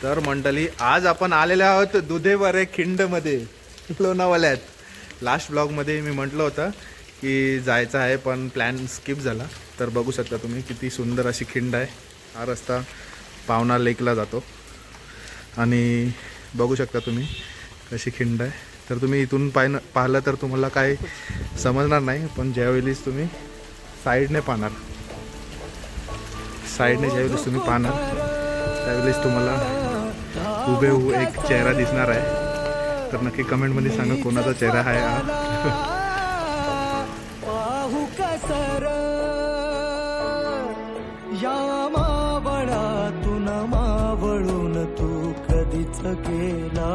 तर मंडळी आज आपण आलेले आहोत दुधेवरे खिंडमध्ये लोणावळ्यात. लास्ट ब्लॉगमध्ये मी म्हटलं होतं की जायचं आहे पण प्लॅन स्किप झाला. तर बघू शकता तुम्ही किती सुंदर अशी खिंड आहे. हा रस्ता पावना लेकला जातो आणि बघू शकता तुम्ही कशी खिंड आहे. तर तुम्ही इथून पाहिलं तर तुम्हाला काय समजणार नाही, पण ज्यावेळेस तुम्ही साईडने ज्यावेळेस तुम्ही पाहणार त्यावेळेस तुम्हाला हुबेहूब एक चेहरा दिसणार आहे. तर नक्की कमेंटमध्ये सांगा कोणाचा चेहरा आहे हा. पाहू कसर या मावळातून मावळून तू कधीच गेला.